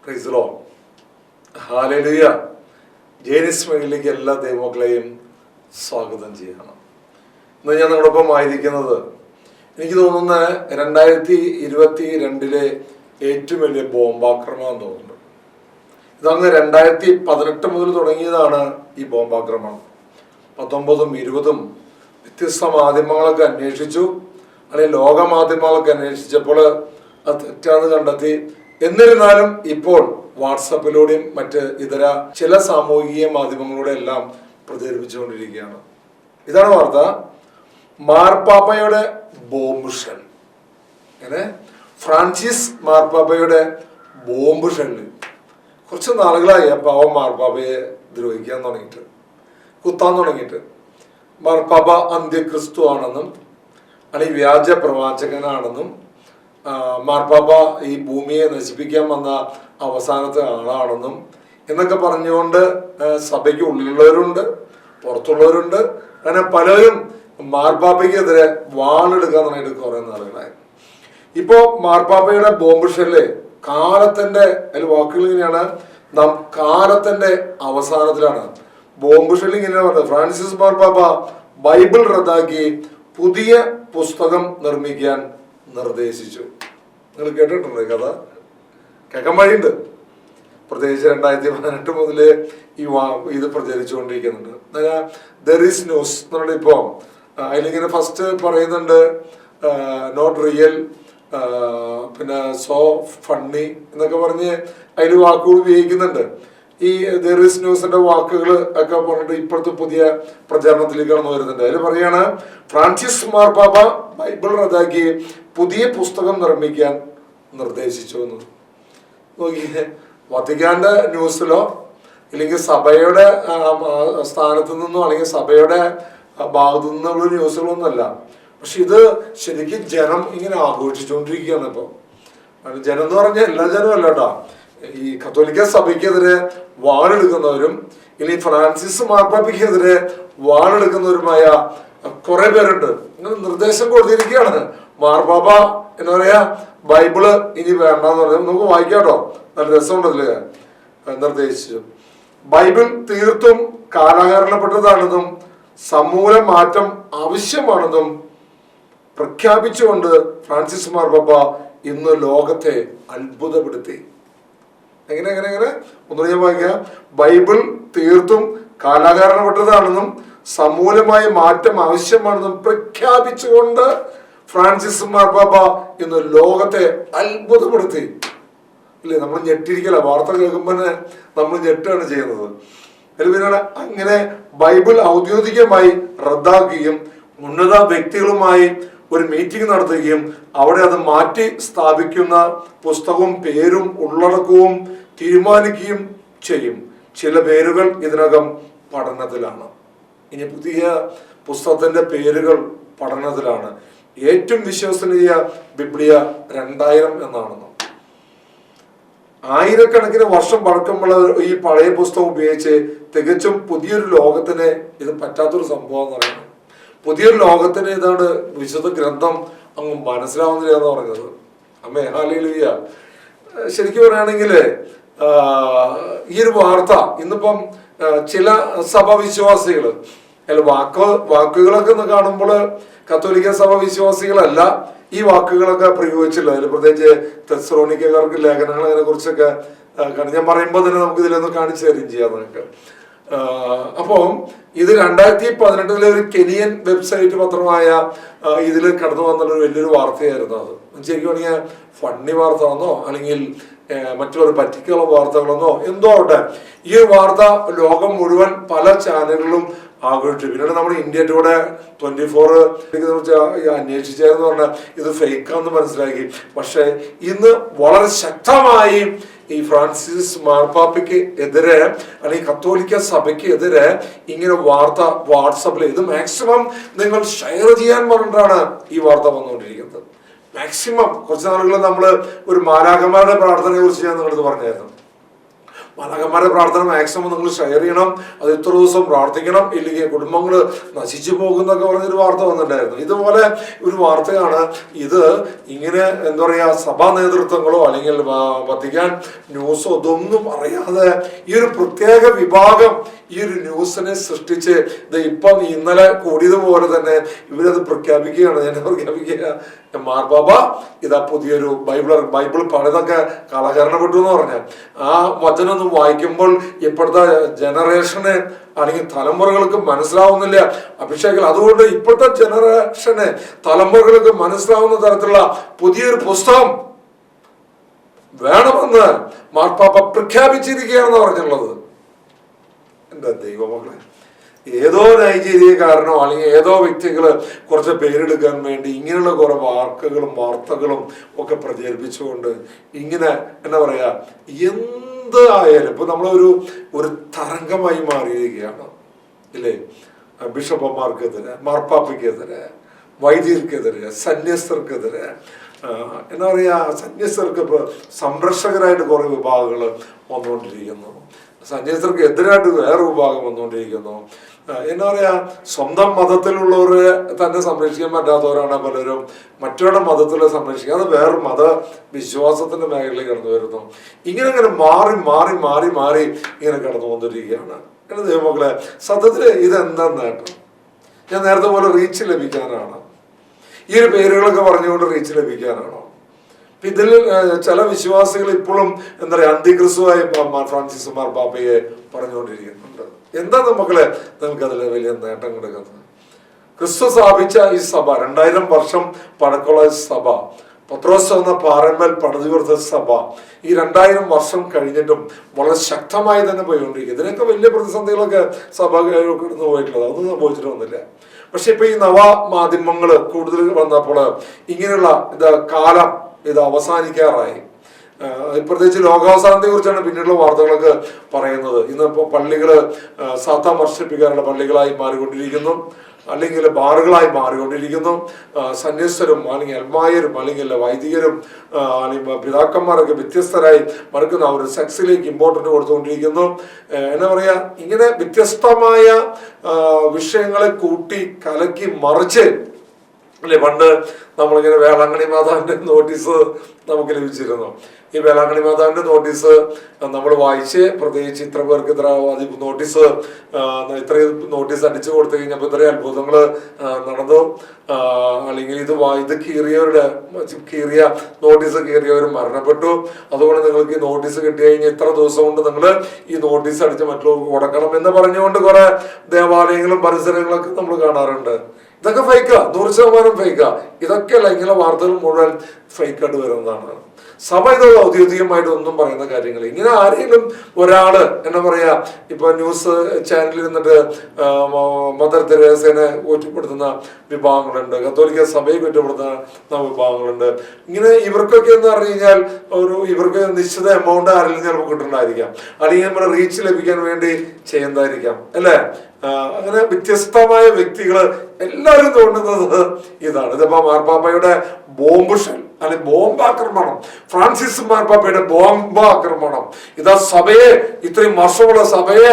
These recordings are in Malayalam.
Praise the Lord. ഹല്ലേലൂയ. ജേനിസ് മൈലിലേക്ക് എല്ലാ ദൈവമക്കളെയും സ്വാഗതം ചെയ്യണം. ഇന്ന് ഞാൻ നിങ്ങളോടൊപ്പം ആയിരിക്കുന്നത് എനിക്ക് തോന്നുന്ന 2022 ഏറ്റവും വലിയ ബോംബാക്രമണം തോന്നുന്നു. ഇതങ്ങ് 2018 മുതൽ തുടങ്ങിയതാണ് ഈ ബോംബാക്രമണം. 19ഉം 20ഉം വ്യത്യസ്ത മാധ്യമങ്ങളൊക്കെ അന്വേഷിച്ചു, അല്ലെങ്കിൽ ലോക മാധ്യമങ്ങളൊക്കെ അന്വേഷിച്ചപ്പോൾ അത് തെറ്റാന്ന് കണ്ടെത്തി. എന്നിരുന്നാലും ഇപ്പോൾ വാട്സപ്പിലൂടെയും മറ്റ് ഇതര ചില സാമൂഹിക മാധ്യമങ്ങളുടെ എല്ലാം പ്രചരിപ്പിച്ചുകൊണ്ടിരിക്കുകയാണ്. ഇതാണ് വാർത്ത. മാർപ്പാപ്പയുടെ ബോംബ് ഷെൽ. ഫ്രാൻസിസ് മാർപ്പാപ്പയുടെ ബോംബ് ഷെല്ല്. കുറച്ച് നാളുകളായി ആ പാവം മാർപ്പാപ്പയെ ദ്രോഹിക്കാൻ തുടങ്ങിയിട്ട്, കുത്താൻ തുടങ്ങിയിട്ട്. മാർപ്പാപ്പ അന്ത്യക്രിസ്തു ആണെന്നും അല്ലെങ്കിൽ വ്യാജ പ്രവാചകനാണെന്നും മാർപ്പാപ്പ ഈ ഭൂമിയെ നശിപ്പിക്കാൻ വന്ന അവസാനത്തെ ആളാണെന്നും എന്നൊക്കെ പറഞ്ഞുകൊണ്ട് സഭയ്ക്ക് ഉള്ളിലുള്ളവരുണ്ട്, പുറത്തുള്ളവരുണ്ട്. അങ്ങനെ പലരും മാർപ്പാപ്പയ്ക്കെതിരെ വാളെടുക്കാൻ തുടങ്ങിയിട്ട് കുറെ നാളുകളായി. ഇപ്പോ മാർപ്പാപ്പയുടെ ബോംബ് ഷെല്ല് കാലത്തിന്റെ വാക്കുകൾ ഇങ്ങനെയാണ്, നാം കാലത്തിന്റെ അവസാനത്തിലാണ്. ബോംബ് ഷെല്ല് ഇങ്ങനെയാണ് പറഞ്ഞത്. ഫ്രാൻസിസ് മാർപ്പാപ്പ ബൈബിൾ റദ്ദാക്കി പുതിയ പുസ്തകം നിർമ്മിക്കാൻ നിർദ്ദേശിച്ചു. നിങ്ങൾ കേട്ടിട്ടുണ്ടോ കഥ? കേൾക്കാൻ വഴിയുണ്ട്. പ്രത്യേകിച്ച് 2018 മുതൽ ഇത് പ്രചരിച്ചുകൊണ്ടിരിക്കുന്നുണ്ട്. ദർ ഈസ് ന്യൂസ് എന്നുള്ളത്. ഇപ്പോ അതിലിങ്ങനെ ഫസ്റ്റ് പറയുന്നുണ്ട് നോട്ട് റിയൽ, പിന്നെ സോ ഫണ്ണി എന്നൊക്കെ പറഞ്ഞ് അതിൽ വാക്കുകൾ ഉപയോഗിക്കുന്നുണ്ട്. ഈ ദർ ഈസ് ന്യൂസിന്റെ വാക്കുകൾ ഒക്കെ പറഞ്ഞിട്ട് ഇപ്പോഴത്തെ പുതിയ പ്രചാരണത്തിലേക്ക് കടന്നു വരുന്നുണ്ട്. അതിൽ പറയാണ് ഫ്രാൻസിസ് മാർപ്പാപ്പ ബൈബിൾ റദ്ദാക്കി പുതിയ പുസ്തകം നിർമ്മിക്കാൻ നിർദ്ദേശിച്ചു എന്ന്. നോക്കിയേ, വത്തിക്കാന്റെ ന്യൂസിലോ ഇല്ലെങ്കിൽ സഭയുടെ സ്ഥാനത്ത് നിന്നോ അല്ലെങ്കിൽ സഭയുടെ ഭാഗത്തു നിന്നുള്ള ന്യൂസുകളൊന്നുമല്ല. പക്ഷെ ഇത് ശരിക്കും ജനം ഇങ്ങനെ ആഘോഷിച്ചുകൊണ്ടിരിക്കുകയാണ്. ഇപ്പൊ ജനം എന്ന് പറഞ്ഞാൽ എല്ലാ ജനവും അല്ല കേട്ടോ. ഈ കത്തോലിക്ക സഭയ്ക്കെതിരെ വാളെടുക്കുന്നവരും ഇല്ലെങ്കിൽ ഫ്രാൻസിസ് മാർപ്പാപ്പയ്ക്കെതിരെ വാളെടുക്കുന്നവരുമായ കുറെ പേരുണ്ട്. ഇങ്ങനെ നിർദ്ദേശം കൊടുത്തിരിക്കുകയാണ്. മാർപ്പാപ്പ എന്താ പറയാ, ബൈബിള് ഇനി വേണ്ടെന്ന് പറഞ്ഞാൽ നമുക്ക് വായിക്കാട്ടോ, നല്ല രസമുണ്ടല്ലേ. നിർദ്ദേശിച്ചു ബൈബിൾ തീർത്തും കാലഹരണപ്പെട്ടതാണെന്നും സമൂല മാറ്റം ആവശ്യമാണെന്നും പ്രഖ്യാപിച്ചുകൊണ്ട് ഫ്രാൻസിസ് മാർപ്പാപ്പ ഇന്ന് ലോകത്തെ അത്ഭുതപ്പെടുത്തി. എങ്ങനെ എങ്ങനെ എങ്ങനെ ഒന്നുകൂടി ഞാൻ വായിക്കാം. ബൈബിൾ തീർത്തും കാലഹരണപ്പെട്ടതാണെന്നും സമൂലമായ മാറ്റം ആവശ്യമാണെന്നും പ്രഖ്യാപിച്ചുകൊണ്ട് ഫ്രാൻസിസ് മാർപ്പാപ്പ ഇന്ന് ലോകത്തെ അത്ഭുതപ്പെടുത്തി. അല്ലേ, നമ്മൾ ഞെട്ടിരിക്കല. വാർത്ത കേൾക്കുമ്പോൾ നമ്മൾ ഞെട്ടാണ് ചെയ്യുന്നത്. പിന്നീട് അങ്ങനെ ബൈബിൾ ഔദ്യോഗികമായി റദ്ദാക്കുകയും ഉന്നത വ്യക്തികളുമായി ഒരു മീറ്റിംഗ് നടത്തുകയും അവിടെ അത് മാറ്റി സ്ഥാപിക്കുന്ന പുസ്തകവും പേരും ഉള്ളടക്കവും തീരുമാനിക്കുകയും ചെയ്യും. ചില പേരുകൾ ഇതിനകം പഠനത്തിലാണ്. ഇനി പുതിയ പുസ്തകത്തിന്റെ പേരുകൾ പഠനത്തിലാണ്. ഏറ്റവും വിശ്വസനീയ ബിബ്ലിയ 2000 എന്നാണെന്ന്. ആയിരക്കണക്കിന് വർഷം പഴക്കമുള്ള ഈ പഴയ പുസ്തകം ഉപയോഗിച്ച് തികച്ചും പുതിയൊരു ലോകത്തിന് ഇത് പറ്റാത്തൊരു സംഭവം എന്ന് പറയുന്നത്. പുതിയൊരു ലോകത്തിന് ഇതാണ് വിശുദ്ധ ഗ്രന്ഥം അങ്ങ് മനസ്സിലാവുന്നില്ല എന്ന് പറഞ്ഞത്. അമ്മേ ഹല്ലേലൂയ. ശരിക്കും പറയുകയാണെങ്കിൽ ഈ ഒരു വാർത്ത ഇന്നിപ്പം ചില സഭാവിശ്വാസികൾ വാക്കുകളൊക്കെ കാണുമ്പോൾ കത്തോലിക്ക സഭ വിശ്വാസികളല്ല ഈ വാക്കുകളൊക്കെ പ്രയോഗിച്ചില്ല. അതിൽ പ്രത്യേകിച്ച് തെസ്സലോനിക്കക്കാർക്ക് ലേഖനങ്ങൾ അതിനെ കുറിച്ചൊക്കെ ഞാൻ പറയുമ്പോൾ തന്നെ നമുക്ക് ഇതിലൊന്ന് കാണിച്ചു തരികയും ചെയ്യാം നിങ്ങൾക്ക്. അപ്പോൾ ഇത് 2018 ഒരു കെനിയൻ വെബ്സൈറ്റ് പത്രമായ ഇതിൽ കടന്നു വന്നുള്ളൊരു വലിയൊരു വാർത്തയായിരുന്നു. അത് ശരിക്കും പറഞ്ഞാൽ ഫണ്ണി വാർത്ത എന്നോ അല്ലെങ്കിൽ മറ്റുള്ള പറ്റിക്കുള്ള വാർത്തകളെന്നോ എന്തോ ആവട്ടെ, ഈ വാർത്ത ലോകം മുഴുവൻ പല ചാനലുകളിലും ആഘോഷിച്ചു. പിന്നീട് നമ്മുടെ ഇന്ത്യ ടുഡേ 24 അന്വേഷിച്ചായിരുന്നു പറഞ്ഞാൽ ഇത് ഫേക്കാന്ന് മനസ്സിലാക്കി. പക്ഷെ ഇന്ന് വളരെ ശക്തമായി ഈ ഫ്രാൻസിസ് മാർപ്പാപ്പയ്ക്ക് എതിരെ അല്ലെങ്കിൽ കത്തോലിക്ക സഭയ്ക്ക് എതിരെ ഇങ്ങനെ വാർത്ത വാട്സപ്പിൽ ഇത് മാക്സിമം നിങ്ങൾ ഷെയർ ചെയ്യാൻ പറഞ്ഞിട്ടാണ് ഈ വാർത്ത വന്നുകൊണ്ടിരിക്കുന്നത്. മാക്സിമം കുറച്ച് നാളുകൾ നമ്മൾ ഒരു മാലാഖമാരുടെ പ്രാർത്ഥനയെ കുറിച്ച് ഞാൻ നിങ്ങളത് പറഞ്ഞായിരുന്നു. മാലാഖമാരുടെ പ്രാർത്ഥന മാക്സിമം നിങ്ങൾ ഷെയർ ചെയ്യണം. അത് ഇത്ര ദിവസം പ്രാർത്ഥിക്കണം, ഇല്ലെങ്കിൽ കുടുംബങ്ങൾ നശിച്ചു പോകുന്നൊക്കെ പറഞ്ഞൊരു വാർത്ത വന്നിട്ടുണ്ടായിരുന്നു. ഇതുപോലെ ഒരു വാർത്തയാണ് ഇത്. ഇങ്ങനെ എന്താ പറയുക, സഭാ നേതൃത്വങ്ങളോ അല്ലെങ്കിൽ വത്തിക്കാൻ ന്യൂസോ ഇതൊന്നും അറിയാതെ ഈ ഒരു പ്രത്യേക വിഭാഗം ഈ ഒരു ന്യൂസിനെ സൃഷ്ടിച്ച് ഇപ്പം ഇന്നലെ കൂടിയതുപോലെ തന്നെ ഇവരത് പ്രഖ്യാപിക്കുകയാണ്. ഞാൻ പ്രഖ്യാപിക്കുക, മാർപ്പാപ്പ ഇതാ പുതിയൊരു ബൈബിൾ പണിതൊക്കെ കാലഹരണപ്പെട്ടു എന്ന് പറഞ്ഞാൽ ആ വചനമൊന്നും വായിക്കുമ്പോൾ ഇപ്പോഴത്തെ ജനറേഷന് അല്ലെങ്കിൽ തലമുറകൾക്ക് മനസ്സിലാവുന്നില്ല അഭിഷേകം. അതുകൊണ്ട് ഇപ്പോഴത്തെ ജനറേഷന് തലമുറകൾക്ക് മനസ്സിലാവുന്ന തരത്തിലുള്ള പുതിയൊരു പുസ്തകം വേണമെന്ന് മാർപ്പാപ്പ പ്രഖ്യാപിച്ചിരിക്കുകയാണെന്ന് പറഞ്ഞുള്ളത്. എൻ്റെ ദൈവമക്കളെ, ഏതോ നൈജീരിയക്കാരനോ അല്ലെങ്കിൽ ഏതോ വ്യക്തികള് കുറച്ച് പേരെടുക്കാൻ വേണ്ടി ഇങ്ങനെയുള്ള കുറെ വാക്കുകളും വാർത്തകളും ഒക്കെ പ്രചരിപ്പിച്ചുകൊണ്ട് ഇങ്ങനെ എന്താ പറയാ, എന്ത് ആയാലും ഇപ്പൊ നമ്മളൊരു തരംഗമായി മാറിയിരിക്കുകയാണ് ഇല്ലേ? ബിഷപ്പന്മാർക്കെതിരെ, മാർപ്പാപ്പയ്ക്കെതിരെ, വൈദികർക്കെതിരെ, സന്യസ്തർക്കെതിരെ, എന്താ പറയാ, സന്യസ്തർക്ക് ഇപ്പൊ സംരക്ഷകരായിട്ട് കുറെ വിഭാഗങ്ങൾ വന്നുകൊണ്ടിരിക്കുന്നു. സന്യസ്തർക്ക് എതിരായിട്ട് വേറെ വിഭാഗം വന്നുകൊണ്ടിരിക്കുന്നു. എന്താ പറയാ, സ്വന്തം മതത്തിലുള്ളവരെ തന്നെ സംരക്ഷിക്കാൻ പറ്റാത്തവരാണ് പലരും മറ്റവരുടെ മതത്തിലെ സംരക്ഷിക്കുക. അത് വേറെ മത വിശ്വാസത്തിന്റെ മേഖലയിൽ കടന്നു വരുന്നു. ഇങ്ങനെ മാറി മാറി മാറി മാറി ഇങ്ങനെ കടന്നു വന്നിരിക്കുകയാണ്. എന്റെ ദൈവമക്കളെ, സത്യത്തില് ഇതെന്താ നേട്ടം? ഞാൻ നേരത്തെ പോലെ റീച്ച് ലഭിക്കാനാണ്? ഈ ഒരു പേരുകളൊക്കെ പറഞ്ഞുകൊണ്ട് റീച്ച് ലഭിക്കാനാണോ? ഇതിൽ ചില വിശ്വാസികൾ ഇപ്പോഴും എന്താ പറയാ, അന്തിക്രിസ്തുവായി ഫ്രാൻസിസ് മാർപ്പാപ്പയെ പറഞ്ഞുകൊണ്ടിരിക്കുന്നുണ്ട്. എന്താ മക്കളെ നിങ്ങൾക്ക് അതിൽ വലിയ നേട്ടം കൊടുക്കുന്നത്? ക്രിസ്തു സ്ഥാപിച്ച ഈ സഭ, 2000 വർഷം പഴക്കമുള്ള സഭ, പത്രോസ് എന്ന പാറമേൽ പണിതുയർത്ത സഭ, ഈ 2000 വർഷം കഴിഞ്ഞിട്ടും വളരെ ശക്തമായി തന്നെ പോയിക്കൊണ്ടിരിക്കുക. ഇതിനൊക്കെ വലിയ പ്രതിസന്ധികളൊക്കെ സഭ കടന്നു പോയിട്ടുള്ളത്, അതൊന്നും സംഭവിച്ചിട്ടൊന്നുമില്ല. പക്ഷെ ഇപ്പൊ ഈ നവമാധ്യമങ്ങൾ കൂടുതൽ വന്നപ്പോൾ ഇങ്ങനെയുള്ള കാലം അവസാനിക്കാറായി. പ്രത്യേകിച്ച് ലോകാവസാനത്തെ കുറിച്ചാണ് പിന്നീടുള്ള വാർത്തകളൊക്കെ പറയുന്നത്. ഇന്നിപ്പോ പള്ളികള് സാത്താൻ വർഷിപ്പിക്കാനുള്ള പള്ളികളായി മാറിക്കൊണ്ടിരിക്കുന്നു, അല്ലെങ്കിൽ ബാറുകളായി മാറിക്കൊണ്ടിരിക്കുന്നു. സന്യസ്തരും അല്ലെങ്കിൽ അൽമായരും അല്ലെങ്കിൽ വൈദികരും അല്ലെങ്കിൽ പിതാക്കന്മാരൊക്കെ വ്യത്യസ്തരായി മറക്കുന്ന ഒരു സെക്സിലേക്ക് ഇമ്പോർട്ടൻ്റ് കൊടുത്തുകൊണ്ടിരിക്കുന്നു. എന്താ പറയാ, ഇങ്ങനെ വ്യത്യസ്തമായ വിഷയങ്ങളെ കൂട്ടി കലക്കി മറിച്ച് അല്ലെ. പണ്ട് നമ്മളിങ്ങനെ വേളാങ്കണ്ണി മാതാവിന്റെ നോട്ടീസ് നമുക്ക് ലഭിച്ചിരുന്നു. ഈ വേളാങ്കണ്ണി മാതാവിന്റെ നോട്ടീസ് നമ്മൾ വായിച്ച്, പ്രത്യേകിച്ച് ഇത്ര പേർക്ക് ഇത്ര നോട്ടീസ് ഇത്രയും നോട്ടീസ് അടിച്ചു കൊടുത്തു കഴിഞ്ഞപ്പോൾ ഇത്രയും അത്ഭുതങ്ങൾ നടന്നു. അല്ലെങ്കിൽ ഇത് കീറിയ നോട്ടീസ് കീറിയവർ മരണപ്പെട്ടു. അതുകൊണ്ട് നിങ്ങൾക്ക് ഈ നോട്ടീസ് കിട്ടി കഴിഞ്ഞാൽ ഇത്ര ദിവസം കൊണ്ട് നിങ്ങൾ ഈ നോട്ടീസ് അടിച്ച് മറ്റുള്ളവർക്ക് കൊടുക്കണം എന്ന് പറഞ്ഞുകൊണ്ട് കുറെ ദേവാലയങ്ങളും പരിസരങ്ങളൊക്കെ നമ്മൾ കാണാറുണ്ട്. ഇതൊക്കെ ഫേക്കാ, 100% ഫേക്കാ. ഇതൊക്കെയല്ല, ഇങ്ങനെ വാർത്തകൾ മുഴുവൻ ഫേക്കായിട്ട് വരുന്നതാണ്. സഭ ഇത് ഔദ്യോഗികമായിട്ട് ഒന്നും പറയുന്ന കാര്യങ്ങൾ. ഇങ്ങനെ ആരെങ്കിലും ഒരാള് എന്താ പറയാ, ഇപ്പൊ ന്യൂസ് ചാനലിൽ നിന്നിട്ട് മദർ തെരേസനെ കുറ്റപ്പെടുത്തുന്ന വിഭാഗങ്ങളുണ്ട്, കത്തോലിക്ക സഭയെ കുറ്റപ്പെടുത്തുന്ന വിഭാഗങ്ങളുണ്ട്. ഇങ്ങനെ ഇവർക്കൊക്കെ എന്ന് പറഞ്ഞു കഴിഞ്ഞാൽ ഇവർക്ക് നിശ്ചിത എമൗണ്ട് ആരെങ്കിലും ചിലപ്പോൾ കിട്ടുന്നതായിരിക്കാം, അല്ലെങ്കിൽ നമ്മുടെ റീച്ച് ലഭിക്കാൻ വേണ്ടി ചെയ്യുന്നതായിരിക്കാം അല്ലേ. അങ്ങനെ വ്യത്യസ്തമായ വ്യക്തികള് എല്ലാവരും തോന്നുന്നത് ഇതാണ്. ഇതിപ്പോ മാർപ്പാപ്പയുടെ ബോംബ് ഷെൽ അല്ലെങ്കിൽ ബോംബാക്രമണം, ഫ്രാൻസിസ് മാർപ്പാപ്പയുടെ ബോംബാക്രമണം, ഇതാ സഭയെ, ഇത്രയും വർഷമുള്ള സഭയെ,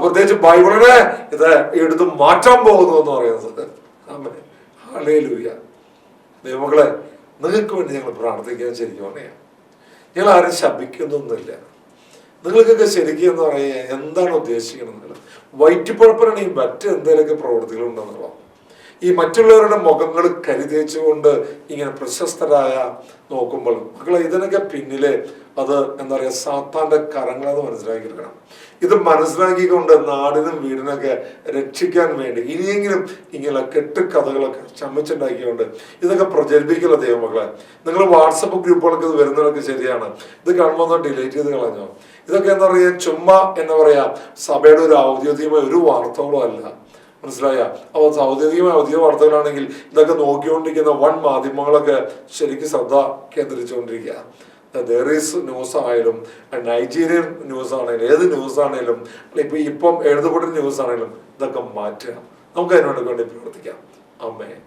പ്രത്യേകിച്ച് ബൈബിളിനെ ഇത് എടുത്ത് മാറ്റാൻ പോകുന്നു എന്ന് പറയുന്നത്. ഹല്ലേലൂയ. ദൈവമക്കളെ, നിങ്ങൾക്ക് വേണ്ടി ഞങ്ങൾ പ്രാർത്ഥിക്കാൻ ശരിക്കും പറയാം. ഞങ്ങൾ ആരും ശപിക്കുന്നൊന്നുമില്ല. നിങ്ങൾക്കൊക്കെ ശരിക്കും എന്ന് പറയുക എന്താണ് ഉദ്ദേശിക്കുന്നത്? നിങ്ങൾ വയറ്റിപ്പഴപ്പനാണെങ്കിൽ മറ്റെന്തെങ്കിലുമൊക്കെ പ്രവൃത്തികളുണ്ടെന്നുള്ള ഈ മറ്റുള്ളവരുടെ മുഖങ്ങൾ കരുതേച്ചുകൊണ്ട് ഇങ്ങനെ പ്രശസ്തരായ നോക്കുമ്പോൾ മക്കളെ, ഇതിനൊക്കെ പിന്നിലെ അത് എന്താ പറയുക, സാത്താന്റെ കരങ്ങളെന്ന് മനസ്സിലാക്കിയിരിക്കണം. ഇത് മനസ്സിലാക്കിക്കൊണ്ട് നാടിനും വീടിനൊക്കെ രക്ഷിക്കാൻ വേണ്ടി ഇനിയെങ്കിലും ഇങ്ങനെ കെട്ടുകഥകളൊക്കെ ചമച്ചുണ്ടാക്കിക്കൊണ്ട് ഇതൊക്കെ പ്രചരിപ്പിക്കില്ല ദൈവമക്കളെ. നിങ്ങൾ വാട്സപ്പ് ഗ്രൂപ്പുകളൊക്കെ ഇത് വരുന്നതൊക്കെ ശരിയാണ്, ഇത് കാണുമ്പോൾ ഡിലീറ്റ് ചെയ്ത് കളഞ്ഞോ. ഇതൊക്കെ എന്താ പറയുക, ചുമ്മാ എന്താ പറയാ, സഭയുടെ ഒരു ഔദ്യോഗികമായ ഒരു വാർത്തകളോ അല്ല, മനസ്സിലായ. അപ്പോൾ ഔദ്യോഗിക വാർത്തകളാണെങ്കിൽ ഇതൊക്കെ നോക്കിക്കൊണ്ടിരിക്കുന്ന മാധ്യമങ്ങളൊക്കെ ശരിക്കും ശ്രദ്ധ കേന്ദ്രീകരിച്ചുകൊണ്ടിരിക്കുക. there is ന്യൂസ് ആയാലും, നൈജീരിയൻ ന്യൂസ് ആണെങ്കിലും, ഏത് ന്യൂസ് ആണെങ്കിലും, ഇപ്പം എഴുതപ്പെട്ട ന്യൂസ് ആണെങ്കിലും ഇതൊക്കെ മാറ്റുക. നമുക്ക് അതിനോട് വേണ്ടി പ്രവർത്തിക്കാം. ആമേൻ.